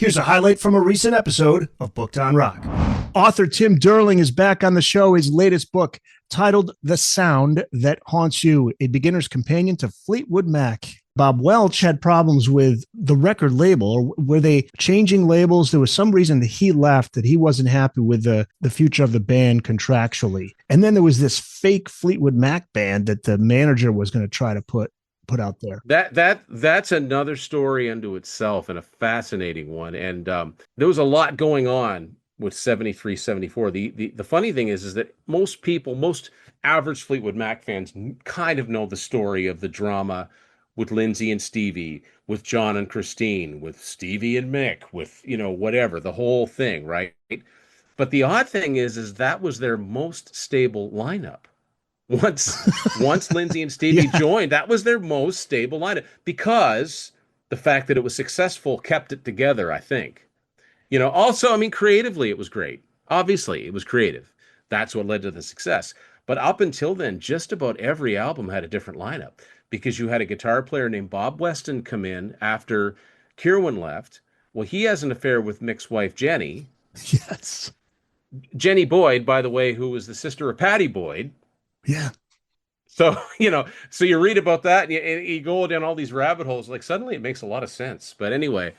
Here's a highlight from a recent episode of Booked on Rock. Author Tim Durling is back on the show. His latest book, titled The Sound That Haunts You, a beginner's companion to Fleetwood Mac. Bob Welch had problems with the record label, or were they changing labels? There was some reason that he left, that he wasn't happy with the future of the band contractually. And then there was this fake Fleetwood Mac band that the manager was going to try to put out there. That's another story unto itself, and a fascinating one. And there was a lot going on with 73, 74. The funny thing is that most average Fleetwood Mac fans kind of know the story of the drama with Lindsay and Stevie, with John and Christine, with Stevie and Mick, with, whatever, the whole thing, right? But the odd thing is that was their most stable lineup. Once Lindsay and Stevie joined, that was their most stable lineup, because the fact that it was successful kept it together, I think. Also, creatively, it was great. Obviously, it was creative. That's what led to the success. But up until then, just about every album had a different lineup, because you had a guitar player named Bob Weston come in after Kirwan left. Well, he has an affair with Mick's wife, Jenny. Yes. Jenny Boyd, by the way, who was the sister of Patty Boyd. Yeah. So, so you read about that and you go down all these rabbit holes, like suddenly it makes a lot of sense. But anyway,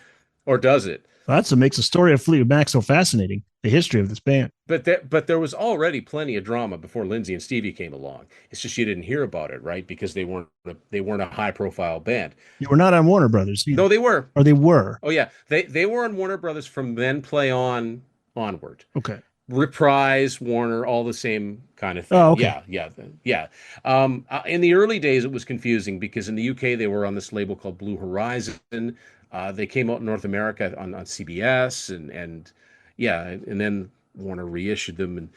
or does it? Well, that's what makes the story of Fleetwood Mac so fascinating, the history of this band. But there was already plenty of drama before Lindsay and Stevie came along. It's just you didn't hear about it, right? Because they weren't a high profile band. You were not on Warner Brothers either. No, they were. Or they were. Oh yeah. They were on Warner Brothers from then play onward. Okay. Reprise, Warner, all the same kind of thing. Oh, okay. Yeah. In the early days, it was confusing because in the UK, they were on this label called Blue Horizon. They came out in North America on CBS and then Warner reissued them.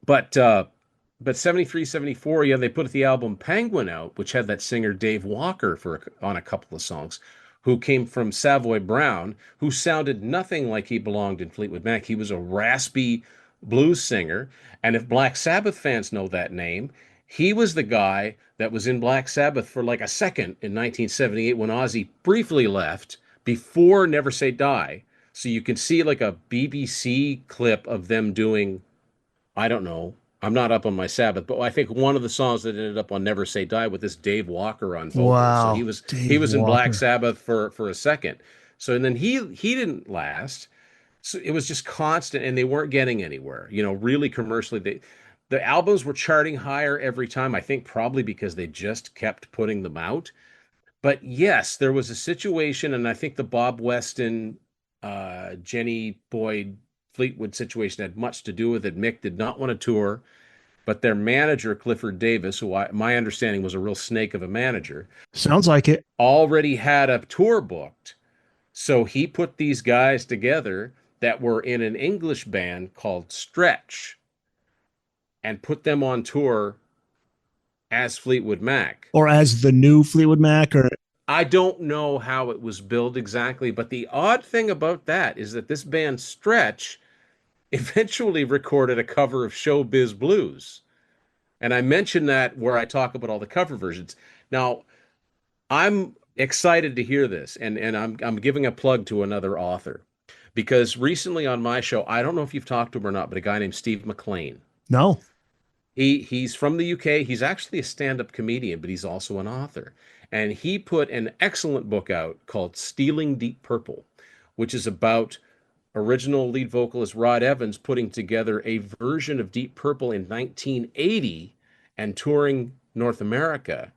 But 73, 74, they put the album Penguin out, which had that singer Dave Walker on a couple of songs, who came from Savoy Brown, who sounded nothing like he belonged in Fleetwood Mac. He was a raspy blues singer. And if Black Sabbath fans know that name, he was the guy that was in Black Sabbath for like a second in 1978 when Ozzy briefly left before Never Say Die. So you can see like a BBC clip of them doing, I don't know, I'm not up on my Sabbath, but I think one of the songs that ended up on Never Say Die with this Dave Walker on vocals. Wow. So he was in Black Sabbath for a second. So and then he didn't last. So it was just constant, and they weren't getting anywhere. Really commercially, the albums were charting higher every time. I think probably because they just kept putting them out. But yes, there was a situation, and I think the Bob Weston, Jenny Boyd, Fleetwood situation had much to do with it. Mick did not want to tour, but their manager, Clifford Davis, who my understanding was a real snake of a manager. Sounds like it. Already had a tour booked. So he put these guys together that were in an English band called Stretch and put them on tour as Fleetwood Mac. Or as the new Fleetwood Mac, or... I don't know how it was billed exactly, but the odd thing about that is that this band Stretch eventually recorded a cover of Showbiz Blues. And I mentioned that where I talk about all the cover versions. Now, I'm excited to hear this, and I'm giving a plug to another author. Because recently on my show, I don't know if you've talked to him or not, but a guy named Steve McLean. No. He's from the UK. He's actually a stand-up comedian, but he's also an author. And he put an excellent book out called Stealing Deep Purple, which is about original lead vocalist Rod Evans putting together a version of Deep Purple in 1980 and touring North America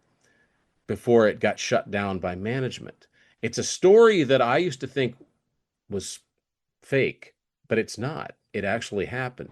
before it got shut down by management. It's a story that I used to think was fake, but it's not. It actually happened.